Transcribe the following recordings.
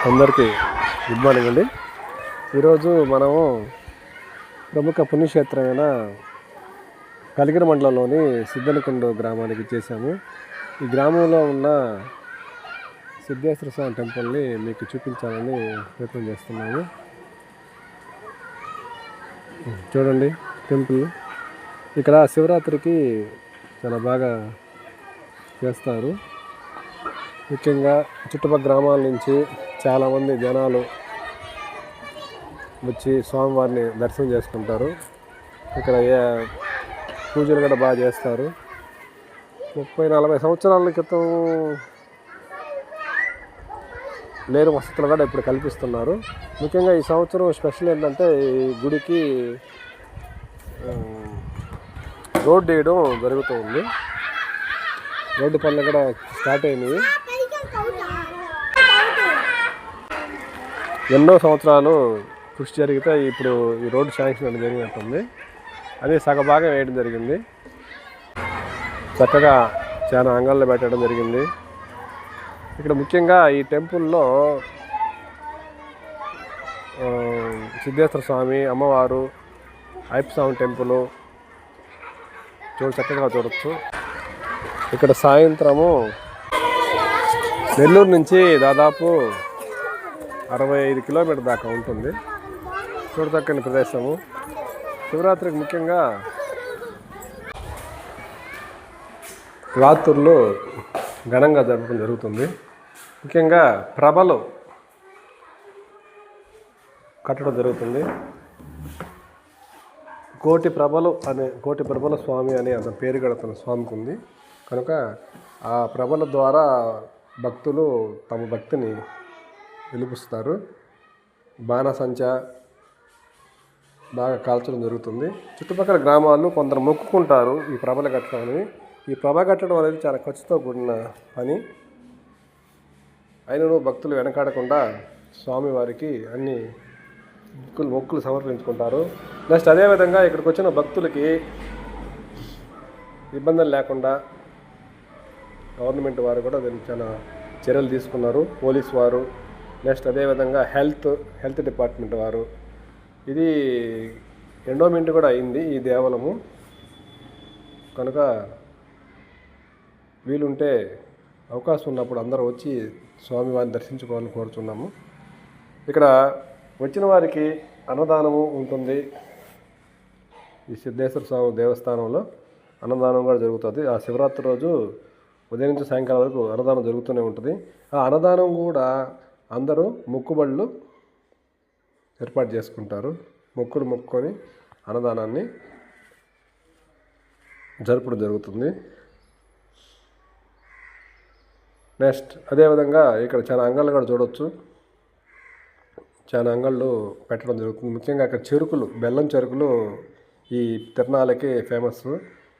అందరికీ good morning అండి. ఈరోజు మనము ప్రముఖ పుణ్యక్షేత్రమైన కలిగిరి మండలంలోని సిద్ధనకొండ గ్రామానికి చేశాము. ఈ గ్రామంలో ఉన్న సిద్ధేశ్వర స్వామి టెంపుల్ని మీకు చూపించాలని ప్రయత్నం చేస్తున్నాము. చూడండి టెంపుల్. ఇక్కడ శివరాత్రికి చాలా బాగా చేస్తారు. ముఖ్యంగా చుట్టుపక్కల గ్రామాల నుంచి చాలామంది జనాలు వచ్చి స్వామివారిని దర్శనం చేసుకుంటారు. ఇక్కడ పూజలు కూడా బాగా చేస్తారు. 30-40 సంవత్సరాల క్రితం లేని వసతులు కూడా ఇప్పుడు కల్పిస్తున్నారు. ముఖ్యంగా ఈ సంవత్సరం స్పెషల్ ఏంటంటే ఈ గుడికి రోడ్డు వేయడం జరుగుతూ ఉంది. రోడ్డు పనులు కూడా స్టార్ట్ అయినాయి. ఎన్నో సంవత్సరాలు కృషి జరిగితే ఇప్పుడు ఈ రోడ్డు శాంక్షన్ అనేది జరిగినట్టుంది. అది సగభాగం వేయడం జరిగింది. చక్కగా చాలా అంగళ్ళు పెట్టడం జరిగింది. ఇక్కడ ముఖ్యంగా ఈ టెంపుల్లో సిద్ధేశ్వర స్వామి, అమ్మవారు, అయ్యప్ప స్వామి టెంపుల్ చక్కగా చూడవచ్చు. ఇక్కడ సాయంత్రము నెల్లూరు నుంచి దాదాపు 65 కిలోమీటర్ దాకా ఉంటుంది. చూడదక్కని ప్రదేశము. శివరాత్రికి ముఖ్యంగా రాత్రుల్లో ఘనంగా జరపడం జరుగుతుంది. ముఖ్యంగా ప్రభలు కట్టడం జరుగుతుంది. కోటి ప్రభల స్వామి అనే అతని పేరు కూడా తన స్వామికి ఉంది. కనుక ఆ ప్రభల ద్వారా భక్తులు తమ భక్తిని వెలిపిస్తారు. బాణసంచ బాగా కాల్చడం జరుగుతుంది. చుట్టుపక్కల గ్రామాల్లో కొందరు మొక్కుకుంటారు ఈ ప్రభలు కట్టడం అనేది. ఈ ప్రభ కట్టడం అనేది చాలా ఖర్చుతో కూడిన పని. అయినను భక్తులు వెనకాడకుండా స్వామివారికి అన్ని మొక్కులు సమర్పించుకుంటారు. నెక్స్ట్ అదేవిధంగా ఇక్కడికి వచ్చిన భక్తులకి ఇబ్బందులు లేకుండా గవర్నమెంట్ వారు కూడా దీనికి చాలా చర్యలు తీసుకున్నారు. పోలీస్ వారు, నెక్స్ట్ అదేవిధంగా హెల్త్ డిపార్ట్మెంట్ వారు. ఇది ఎండోమెంట్ కూడా అయింది ఈ దేవాలయము. కనుక వీలుంటే అవకాశం ఉన్నప్పుడు అందరూ వచ్చి స్వామివారిని దర్శించుకోవాలని కోరుతున్నాము. ఇక్కడ వచ్చిన వారికి అన్నదానము ఉంటుంది. ఈ సిద్ధేశ్వర స్వామి దేవస్థానంలో అన్నదానం కూడా జరుగుతుంది. ఆ శివరాత్రి రోజు ఉదయం నుంచి సాయంకాలం వరకు అన్నదానం జరుగుతూనే ఉంటుంది. ఆ అన్నదానం కూడా అందరూ మొక్కుబళ్ళు ఏర్పాటు చేసుకుంటారు. మొక్కులు మొక్కుకొని అన్నదానాన్ని జరపడం జరుగుతుంది. నెక్స్ట్ అదేవిధంగా ఇక్కడ చాలా అంగళ్ళు కూడా చూడవచ్చు. చాలా అంగళ్ళు పెట్టడం జరుగుతుంది. ముఖ్యంగా అక్కడ చెరుకులు, బెల్లం చెరుకులు ఈ తిరణాలకి ఫేమస్.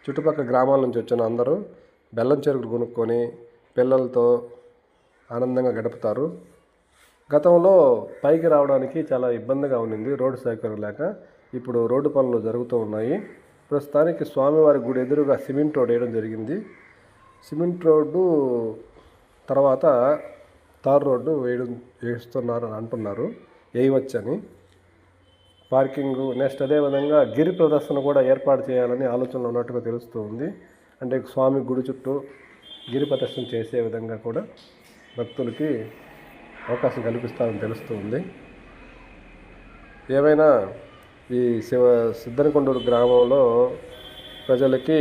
చుట్టుపక్కల గ్రామాల నుంచి వచ్చిన అందరూ బెల్లం చెరుకులు కొనుక్కొని పిల్లలతో ఆనందంగా గడుపుతారు. గతంలో పైకి రావడానికి చాలా ఇబ్బందిగా ఉండింది రోడ్డు సౌకర్యం లేక. ఇప్పుడు రోడ్డు పనులు జరుగుతూ ఉన్నాయి. ప్రస్తుతానికి స్వామివారి గుడి ఎదురుగా సిమెంట్ రోడ్ వేయడం జరిగింది. సిమెంట్ రోడ్డు తర్వాత తార్ రోడ్డు వేస్తున్నారు అంటున్నారు, వేయవచ్చని. పార్కింగు, నెక్స్ట్ అదేవిధంగా గిరి ప్రదర్శన కూడా ఏర్పాటు చేయాలని ఆలోచనలో ఉన్నట్టుగా తెలుస్తూ ఉంది. అంటే స్వామి గుడి చుట్టూ గిరి ప్రదర్శన చేసే విధంగా కూడా భక్తులకి అవకాశం కల్పిస్తారని తెలుస్తూ ఉంది. ఏమైనా ఈ సిద్ధనకొండూరు గ్రామంలో ప్రజలకి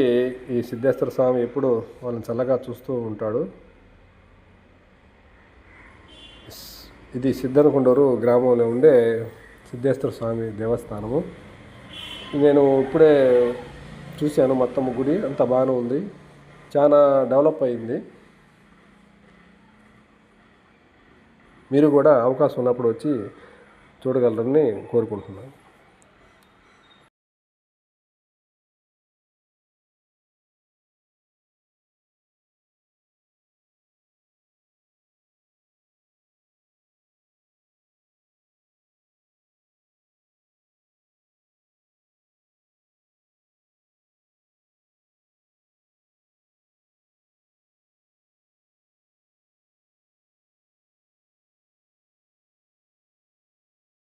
ఈ సిద్ధేశ్వర స్వామి ఎప్పుడు వాళ్ళని చల్లగా చూస్తూ ఉంటాడు. ఇది సిద్ధనకొండూరు గ్రామంలో ఉండే సిద్ధేశ్వర స్వామి దేవస్థానము. నేను ఇప్పుడే చూశాను. మొత్తం గుడి అంత బాగానే ఉంది. చాలా డెవలప్ అయింది. మీరు కూడా అవకాశం ఉన్నప్పుడు వచ్చి చూడగలరని కోరుకుంటున్నాను.